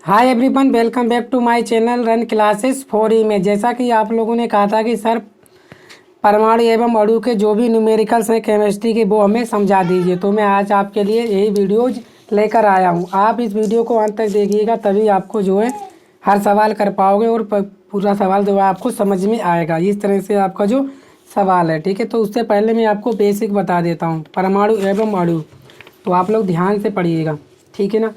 Hi everyone, welcome back to my channel run classes for E में। जैसा कि आप लोगों ने कहा था कि सर परमाणु एवं अणु के जो भी न्यूमेरिकल्स हैं केमिस्ट्री के वो हमें समझा दीजिए, तो मैं आज आपके लिए यही वीडियोज लेकर आया हूँ। आप इस वीडियो को अंत तक देखिएगा, तभी आपको जो है हर सवाल कर पाओगे और पूरा सवाल जो है आपको समझ में आएगा। इस तरह से आपका जो सवाल है, ठीक है। तो उससे पहले मैं आपको बेसिक बता देता हूँ परमाणु एवं अणु, तो आप लोग ध्यान से पढ़िएगा, ठीक है ना।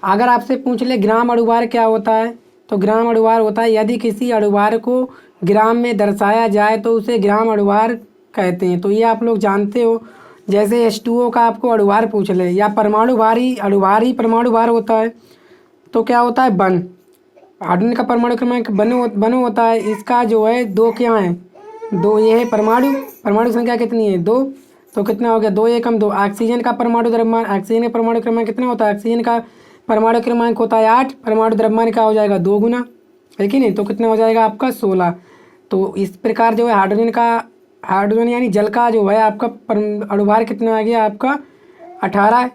अगर आपसे पूछ ले ग्राम अणुभार क्या होता है, तो ग्राम अणुभार होता है यदि किसी अणुभार को ग्राम में दर्शाया जाए तो उसे ग्राम अणुभार कहते हैं। तो ये आप लोग जानते हो। जैसे H2O का आपको अणुभार पूछ ले, या परमाणु अणुभार ही परमाणु भार होता है, तो क्या होता है वन। हाइड्रोजन का परमाणु क्रमांक वन होता है। इसका जो है दो क्या है, दो। ये है परमाणु संख्या कितनी है, दो। तो कितना हो गया, दो एकम दो। ऑक्सीजन का परमाणु द्रव्यमान, ऑक्सीजन का परमाणु क्रमांक कितना होता है, ऑक्सीजन का परमाणु क्रमांक होता है 8। परमाणु द्रव्यमान क्या हो जाएगा, 2 गुना, है कि नहीं। तो कितना हो जाएगा आपका 16। तो इस प्रकार जो है हाइड्रोजन यानी जल का जो है आपका अणुभार कितना आ गया आपका 18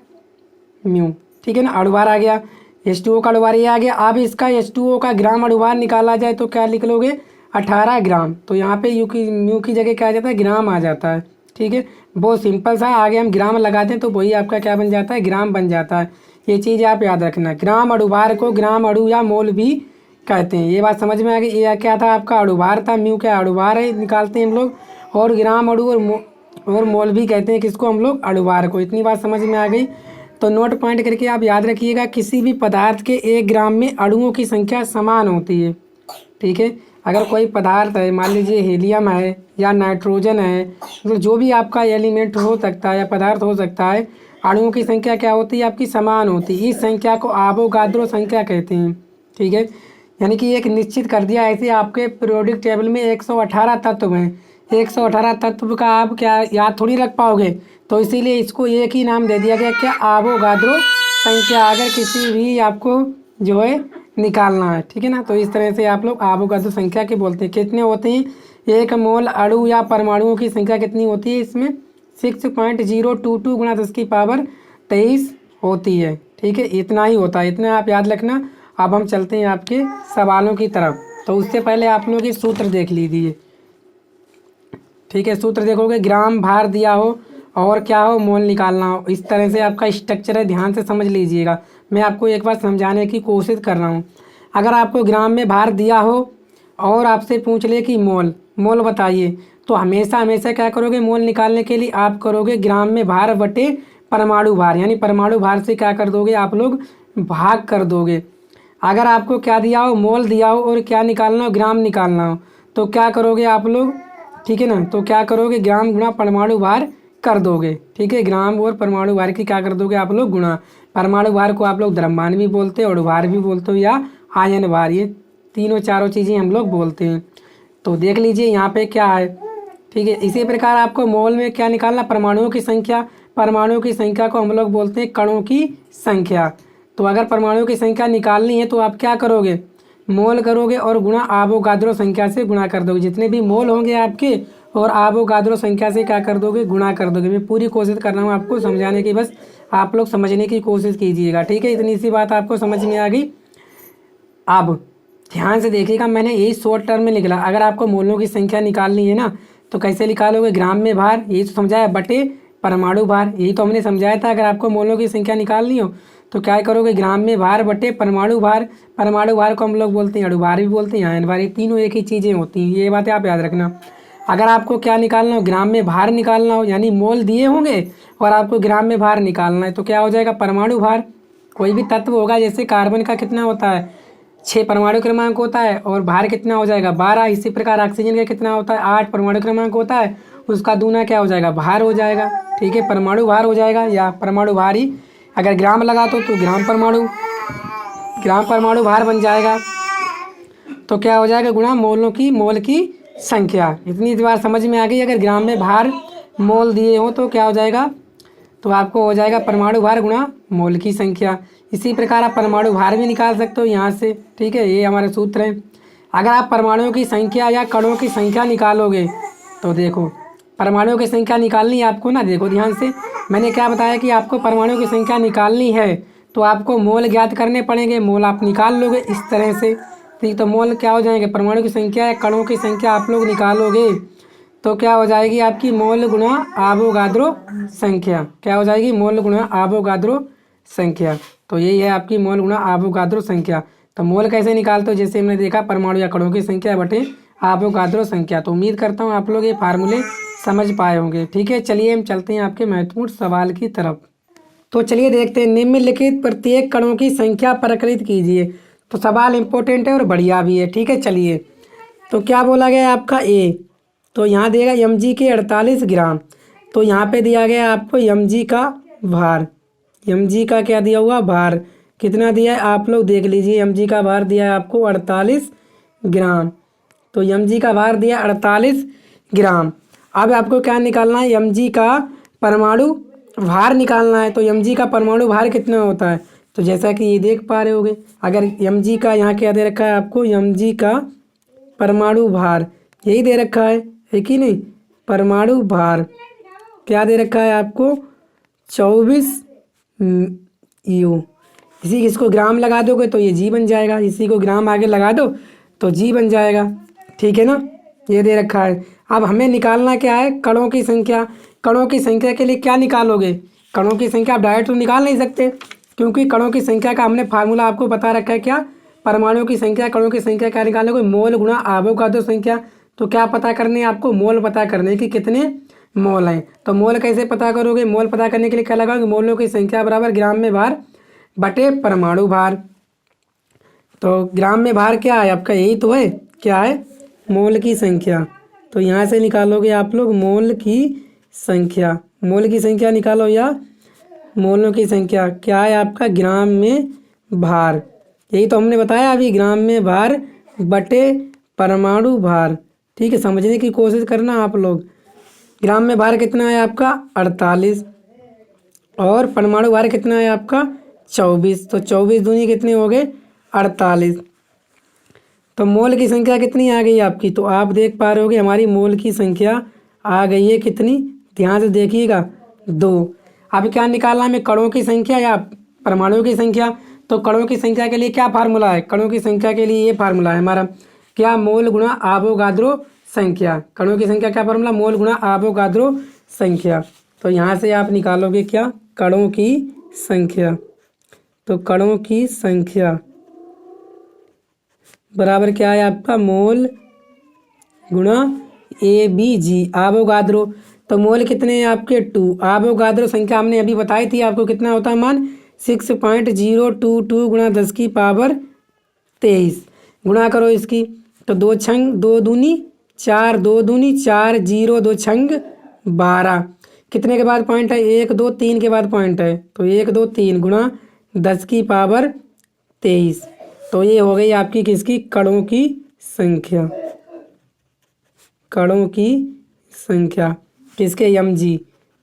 म्यू, ठीक है ना। अणुभार आ गया। H2O का अणुभार ये आ गया। अब इसका H2O का ग्राम अणुभार निकाला जाए तो क्या लिख लोगे, 18 ग्राम। तो यहाँ पे म्यू की जगह क्या आ जाता है, ग्राम आ जाता है, ठीक है। बहुत सिंपल सा, आगे हम ग्राम लगाते हैं तो वही आपका क्या बन जाता है, ग्राम बन जाता है। ये चीज़ आप याद रखना। ग्राम अणुभार को ग्राम अणु या मोल भी कहते हैं। ये बात समझ में आ गई। ये क्या था आपका अणुभार था, म्यू क्या अणुभार है, निकालते हैं हम लोग। और ग्राम अणु और मोल भी कहते हैं किसको, हम लोग अणुभार को। इतनी बात समझ में आ गई। तो नोट पॉइंट करके आप याद रखिएगा, किसी भी पदार्थ के 1 ग्राम में अणुओं की संख्या समान होती है, ठीक है। अगर कोई पदार्थ है, मान लीजिए हीलियम है या नाइट्रोजन है, मतलब जो भी आपका एलिमेंट हो सकता है या पदार्थ हो सकता है, अणुओं की संख्या क्या होती है आपकी, समान होती है। इस संख्या को आवोगाद्रो संख्या कहते हैं, ठीक है। यानी कि एक निश्चित कर दिया। ऐसे आपके पीरियोडिक टेबल में 118 तत्व हैं। 118 तत्व का आप क्या याद थोड़ी रख पाओगे, तो इसीलिए इसको एक ही नाम दे दिया गया, क्या, आवोगाद्रो संख्या। अगर किसी भी आपको जो है निकालना है, ठीक है ना। तो इस तरह से आप लोग आवोगाद्रो संख्या के बोलते हैं। कितने होते हैं, एक मोल अणु या परमाणुओं की संख्या कितनी होती है, इसमें 6.022 गुणा 10 की पावर 23 होती है, ठीक है। इतना ही होता है, इतना आप याद रखना। अब हम चलते हैं आपके सवालों की तरफ। तो उससे पहले आप लोग ये सूत्र देख लीजिए, ठीक है। सूत्र देखोगे, ग्राम भार दिया हो और क्या हो, मोल निकालना हो। इस तरह से आपका स्ट्रक्चर है, ध्यान से समझ लीजिएगा। मैं आपको एक बार समझाने की कोशिश कर रहा हूँ। अगर आपको ग्राम में भार दिया हो और आपसे पूछ ले कि मोल बताइए, तो हमेशा क्या करोगे, मोल निकालने के लिए आप करोगे ग्राम में भार बटे परमाणु भार, यानी परमाणु भार से क्या कर दोगे आप लोग, भाग कर दोगे। अगर आपको क्या दिया हो, मोल दिया हो और क्या निकालना हो, ग्राम निकालना हो, तो क्या करोगे आप लोग, ठीक है ना। तो क्या करोगे, ग्राम गुणा परमाणु भार कर दोगे, ठीक है। ग्राम और परमाणु भार की क्या कर दोगे आप लोग, गुणा। परमाणु भार को आप लोग द्रव्यमान भी बोलते हो, अणुभार भी बोलते हो, या आयन भार। ये तीनों चारों चीज़ें हम लोग बोलते हैं। तो देख लीजिए यहाँ पे क्या है, ठीक है। इसी प्रकार आपको मोल में क्या निकालना, परमाणुओं की संख्या। परमाणुओं की संख्या को हम लोग बोलते हैं कणों की संख्या। तो अगर परमाणुओं की संख्या निकालनी है तो आप क्या करोगे, मोल करोगे और गुणा आवोगाद्रो संख्या से गुणा कर दोगे। जितने भी मोल होंगे आपके और आवोगाद्रो संख्या से क्या कर दोगे, गुणा कर दोगे। मैं पूरी कोशिश कर रहा हूँ आपको समझाने की, बस आप लोग समझने की कोशिश कीजिएगा, ठीक है। इतनी सी बात आपको समझ में आ गई। अब ध्यान से देखिएगा, मैंने यही शॉर्ट टर्म में निकला। अगर आपको मोलों की संख्या निकालनी है ना, तो कैसे निकालोगे, ग्राम में भार, यही तो समझाया, बटे परमाणु भार, यही तो हमने समझाया था। अगर आपको मोलों की संख्या निकालनी हो तो क्या करोगे, ग्राम में भार बटे परमाणु भार। परमाणु भार को हम लोग बोलते हैं अणुभार भी बोलते हैं, आयन भार। ये तीनों एक ही चीज़ें होती हैं, ये बातें आप याद रखना। अगर आपको क्या निकालना हो, ग्राम में भार निकालना हो, यानी मोल दिए होंगे और आपको ग्राम में भार निकालना है, तो क्या हो जाएगा, परमाणु भार। कोई भी तत्व होगा, जैसे कार्बन का कितना होता है, 6 परमाणु क्रमांक होता है और भार कितना हो जाएगा, 12। इसी प्रकार ऑक्सीजन का कितना होता है, 8 परमाणु क्रमांक होता है, उसका दूना क्या हो जाएगा, भार हो जाएगा, ठीक है। परमाणु भार हो जाएगा या परमाणु भार ही। अगर ग्राम लगा तो ग्राम परमाणु भार बन जाएगा। तो क्या हो जाएगा, गुणा मोल की संख्या। इतनी बार समझ में आ गई। अगर ग्राम में भार मोल दिए हो तो क्या हो जाएगा, तो आपको हो जाएगा परमाणु भार गुणा मोल की संख्या। इसी प्रकार आप परमाणु भार भी निकाल सकते हो यहाँ से, ठीक है। ये हमारे सूत्र हैं। अगर आप परमाणुओं की संख्या या कणों की संख्या निकालोगे, तो देखो परमाणुओं की संख्या निकालनी है आपको ना, देखो ध्यान से। मैंने क्या बताया कि आपको परमाणुओं की संख्या निकालनी है, तो आपको मोल ज्ञात करने पड़ेंगे। मोल आप निकाल लोगे इस तरह से, ठीक। तो मोल क्या हो जाएंगे, परमाणु की संख्या या कणों की संख्या आप लोग निकालोगे तो क्या हो जाएगी आपकी, मोल गुणा आवोगाद्रो संख्या। क्या हो जाएगी, मोल गुणा आवोगाद्रो संख्या। तो यही है आपकी मोल गुणा आवोगाद्रो संख्या। तो मोल कैसे निकालते हो, जैसे हमने देखा परमाणु या कणों की संख्या बटे आवोगाद्रो संख्या। तो उम्मीद करता हूँ आप लोग ये फार्मूले समझ पाए होंगे, ठीक है। चलिए हम चलते हैं आपके महत्वपूर्ण सवाल की तरफ। तो चलिए देखते हैं, निम्नलिखित प्रत्येक कणों की संख्या प्रकृत कीजिए। तो सवाल इम्पोर्टेंट है और बढ़िया भी है, ठीक है। चलिए, तो क्या बोला गया आपका ए, तो यहाँ दिएगा mg के 48 ग्राम। तो यहाँ पे दिया गया आपको mg का भार, mg का क्या दिया हुआ, भार कितना दिया है आप लोग देख लीजिए। mg का भार दिया है आपको 48 ग्राम। तो mg का भार दिया 48 ग्राम। अब आपको क्या निकालना है, mg का परमाणु भार निकालना है। तो mg का परमाणु भार कितना होता है, तो जैसा कि ये देख पा रहे होगे, अगर mg का यहाँ क्या दे रखा है आपको, mg का परमाणु भार यही दे रखा है कि नहीं। परमाणु भार क्या दे रखा है आपको, 24 यू। इसको ग्राम लगा दोगे तो ये जी बन जाएगा, इसी को ग्राम आगे लगा दो तो जी बन जाएगा, ठीक है ना। ये दे रखा है। अब हमें निकालना क्या है, कणों की संख्या। कणों की संख्या के लिए क्या निकालोगे, कणों की संख्या आप डायरेक्ट तो निकाल नहीं सकते, क्योंकि कणों की संख्या का हमने फार्मूला आपको बता रखा है। क्या, परमाणुओं की संख्या, कणों की संख्या क्या निकालोगे, मोल गुणा आवोगाद्रो संख्या। तो क्या पता करने हैं आपको, मोल पता करने की कितने मोल हैं। तो मोल कैसे पता करोगे, मोल पता करने के लिए क्या लगाओगे, मोलों की संख्या बराबर ग्राम में भार बटे परमाणु भार। तो ग्राम में भार क्या है आपका, यही तो है, क्या है, मोल की संख्या। तो यहाँ से निकालोगे आप लोग मोल की संख्या। मोल की संख्या निकालो, या मोलों की संख्या क्या है आपका, ग्राम में भार। यही तो हमने बताया अभी, ग्राम में भार बटे परमाणु भार, ठीक है। समझने की कोशिश करना आप लोग। ग्राम में भार कितना है आपका 48 और परमाणु भार कितना है आपका 24। तो 24 दूनी कितने हो गए 48। तो मोल की संख्या कितनी आ गई आपकी, तो आप देख पा रहे होगे हमारी मोल की संख्या आ गई है कितनी, ध्यान से देखिएगा 2। अब क्या निकालना है हमें, कणों की संख्या या परमाणुओं की संख्या। तो कणों की संख्या के लिए क्या फार्मूला है, कणों की संख्या के लिए ये फार्मूला है हमारा, क्या, मोल गुणा आवोगाद्रो संख्या। कणों की संख्या क्या फार्मूला, मोल गुणा आवोगाद्रो संख्या। तो यहाँ से आप निकालोगे क्या, कणों की संख्या। तो कणों की संख्या बराबर क्या है आपका, मोल गुणा ABG आवोगाद्रो। तो मोल कितने हैं आपके 2। आवोगाद्रो संख्या हमने अभी बताई थी आपको, कितना होता है मान 6.022 गुणा 10 की पावर 23। गुणा करो इसकी, तो 2 छंग 2 दूनी 4, 2 दूनी 4, 0 2 छंग 12। कितने के बाद पॉइंट है, 1 2 3 के बाद पॉइंट है। तो 1 2 3 गुणा 10 की पावर 23। तो ये हो गई आपकी किसकी, कणों की संख्या। कणों की संख्या किसके, mg।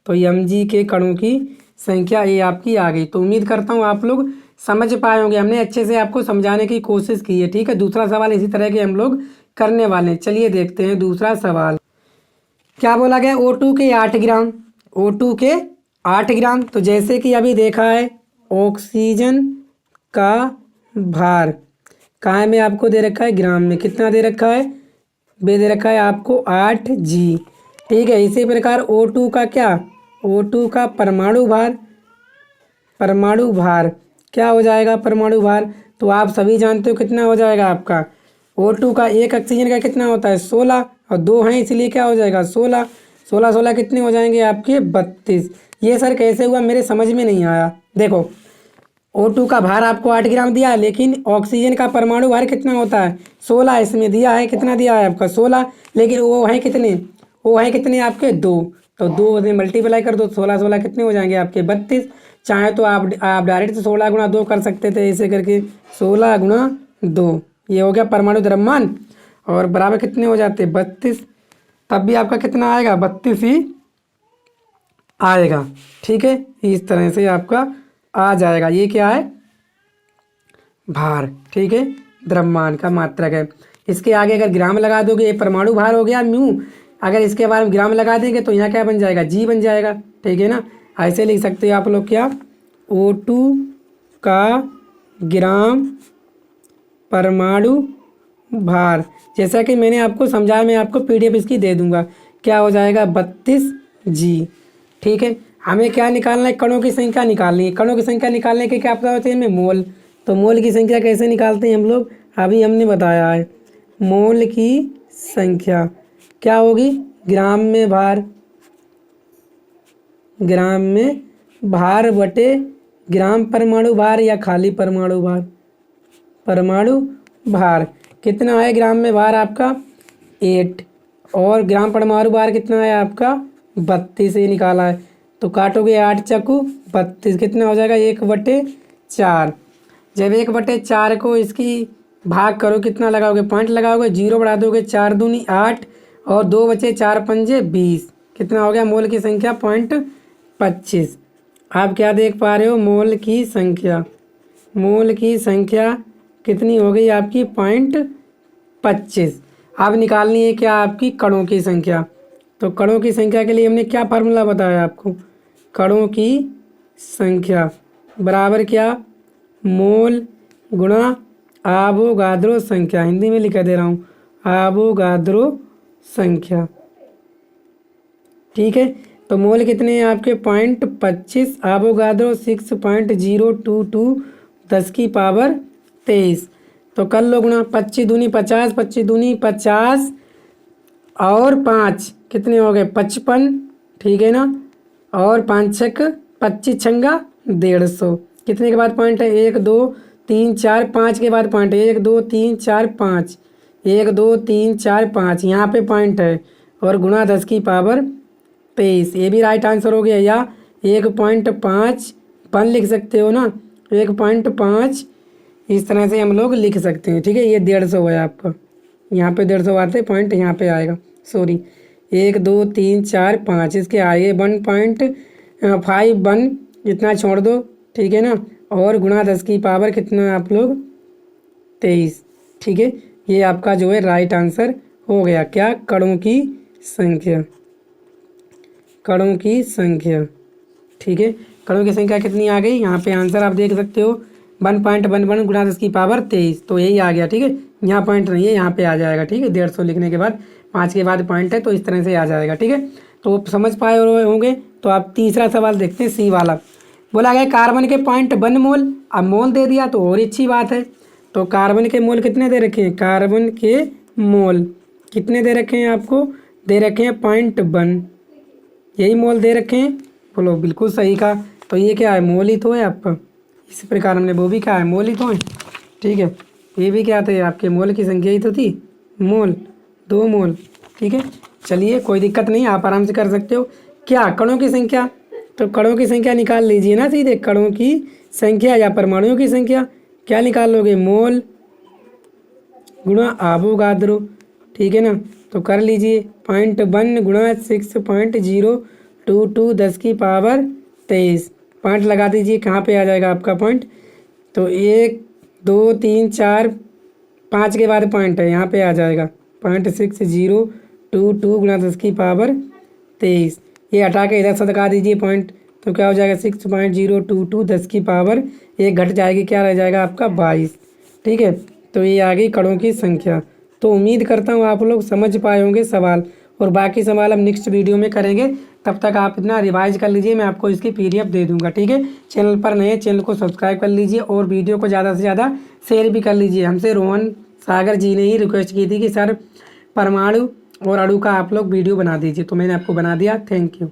तो mg के कणों की संख्या ये आपकी आ गई। तो उम्मीद करता हूँ आप लोग समझ पाए होंगे, हमने अच्छे से आपको समझाने की कोशिश की है, ठीक है। दूसरा सवाल इसी तरह के हम लोग करने वाले हैं। चलिए देखते हैं दूसरा सवाल क्या बोला गया, O2 के 8 ग्राम। O2 के 8 ग्राम। तो जैसे कि अभी देखा है, ऑक्सीजन का भार कहाँ में आपको दे रखा है, ग्राम में। कितना दे रखा है, बे दे रखा है आपको 8g, ठीक है। इसी प्रकार O2 का क्या, O2 का परमाणु भार, परमाणु भार क्या हो जाएगा, परमाणु भार। तो आप सभी जानते हो कितना हो जाएगा आपका, O2 का एक ऑक्सीजन का कितना होता है 16 और 2 हैं इसलिए क्या हो जाएगा 16। 16 16 कितने हो जाएंगे आपके 32। ये सर कैसे हुआ मेरे समझ में नहीं आया। देखो O2 का भार आपको 8 ग्राम दिया है, लेकिन ऑक्सीजन का परमाणु भार कितना होता है 16, इसमें दिया है, कितना दिया है आपका 16, लेकिन वो है कितने, वो है कितने आपके 2। तो 2 से मल्टीप्लाई कर दो, 16 16 कितने हो जाएंगे आपके 32। चाहे तो आप डायरेक्ट 16 गुणा 2 कर सकते थे, ऐसे करके 16 गुणा 2, ये हो गया परमाणु द्रव्यमान, और बराबर कितने हो जाते 32। तब भी आपका कितना आएगा 32 ही आएगा, ठीक है। इस तरह से आपका आ जाएगा। ये क्या है, भार, ठीक है, द्रव्यमान का मात्रक है। इसके आगे अगर ग्राम लगा दोगे, ये परमाणु भार हो गया म्यू, अगर इसके बारे में ग्राम लगा देंगे तो यहाँ क्या बन जाएगा, जी बन जाएगा, ठीक है ना। ऐसे लिख सकते हो आप लोग क्या, O2 का ग्राम परमाणु भार। जैसा कि मैंने आपको समझाया, मैं आपको PDF इसकी दे दूंगा। क्या हो जाएगा 32G। ठीक है, हमें क्या निकालना है, कणों की संख्या निकालनी है। कणों की संख्या निकालने के क्या पता होते हैं हमें, मोल। तो मोल की संख्या कैसे निकालते हैं हम लोग, अभी हमने बताया है। मोल की संख्या क्या होगी, ग्राम में भार, ग्राम में भार बटे ग्राम परमाणु भार या खाली परमाणु भार। परमाणु भार कितना है ग्राम में भार आपका 8, और ग्राम परमाणु भार कितना है आपका 32 ही निकाला है। तो काटोगे 8 चक्कू 32, कितना हो जाएगा 1/4। जब 1/4 को इसकी भाग करो, कितना लगाओगे, पॉइंट लगाओगे, 0 बढ़ा दोगे, 4 दूनी 8 और 2 बचे, 4 पंजे 20। कितना हो गया मोल की संख्या 0.25। आप क्या देख पा रहे हो, मोल की संख्या, मोल की संख्या कितनी हो गई आपकी 0.25। अब निकालनी है क्या आपकी कणों की संख्या। तो कणों की संख्या के लिए हमने क्या फार्मूला बताया आपको, कणों की संख्या बराबर क्या, मोल गुणा आवोगाद्रो संख्या। हिंदी में लिखा दे रहा हूँ, आवोगाद्रो संख्या। ठीक है, तो मोल कितने हैं आपके 0.25, आवोगाद्रो 6.022 10 की पावर 23। तो कर लो गुणा, 25 दूनी 50, 25 दूनी 50 और 5 कितने हो गए 55। ठीक है ना, और 5 छक 25 छंगा 150। कितने के बाद पॉइंट है, 1 2 3 4 5 के बाद पॉइंट है, 1 2 3 4 5, 1 2 3 4 5 यहाँ पे पॉइंट है, और गुणा 10 की पावर 23। ये भी राइट आंसर हो गया। या 1.5 लिख सकते हो ना, 1.5 इस तरह से हम लोग लिख सकते हैं। ठीक है, ये 150 है आपका, यहाँ पे 150 आते पॉइंट, यहाँ पे आएगा, सॉरी 1 2 3 4 5, इसके आगे 1.51 इतना छोड़ दो। ठीक है ना, और गुणा 10 की पावर कितना आप लोग 23। ठीक है, ये आपका जो है राइट आंसर हो गया। क्या, कणों की संख्या, कणों की संख्या। ठीक है, कणों की संख्या कितनी आ गई, यहाँ पे आंसर आप देख सकते हो 1.11 गुणा 10 की पावर 23। तो यही आ गया। ठीक है, यहाँ पॉइंट नहीं है, यहाँ पे आ जाएगा। ठीक है, 150 लिखने के बाद 5 के बाद पॉइंट है, तो इस तरह से आ जाएगा। ठीक है, तो आप समझ पाए होंगे। तो आप तीसरा सवाल देखते हैं, सी वाला। बोला गया कार्बन के 0.1 मोल। अब मोल दे दिया तो और अच्छी बात है। तो कार्बन के मोल कितने दे रखे हैं, कार्बन के मोल कितने दे रखे हैं आपको, दे रखे हैं 0.1, यही मोल दे रखे हैं। बोलो बिल्कुल सही कहा। तो ये क्या है, मोल ही तो है आपका। इसी प्रकार हमने वो भी कहा है, मोल ही तो है। ठीक है, ये भी क्या थे आपके, मोल की संख्या ही तो थी, मोल 2 मोल। ठीक है, चलिए कोई दिक्कत नहीं, आप आराम से कर सकते हो। क्या, कणों की संख्या, तो कणों की संख्या निकाल लीजिए ना सीधे, कणों की संख्या या परमाणुओं की संख्या। क्या निकाल लोगे, मोल गुणा आवोगाद्रो। ठीक है ना, तो कर लीजिए 0.1 गुणा 6.022 10 की पावर 23। पॉइंट लगा दीजिए, कहाँ पे आ जाएगा आपका पॉइंट। तो 1 2 3 4 5 के बाद पॉइंट है, यहाँ पे आ जाएगा 0.6022 गुणा 10 की पावर 23। ये हटा के इधर से लगा दीजिए पॉइंट, तो क्या हो जाएगा 6.022 10 की पावर 1 घट जाएगी, क्या रह जाएगा आपका 22। ठीक है, तो ये आ गई कणों की संख्या। तो उम्मीद करता हूँ आप लोग समझ पाए होंगे सवाल, और बाकी सवाल हम नेक्स्ट वीडियो में करेंगे। तब तक आप इतना रिवाइज कर लीजिए, मैं आपको इसकी PDF दे दूंगा। ठीक है, चैनल पर नए, चैनल को सब्सक्राइब कर लीजिए और वीडियो को ज़्यादा से ज़्यादा शेयर भी कर लीजिए। हमसे रोहन सागर जी ने ही रिक्वेस्ट की थी कि सर परमाणु और अणु का आप लोग वीडियो बना दीजिए, तो मैंने आपको बना दिया। Thank you.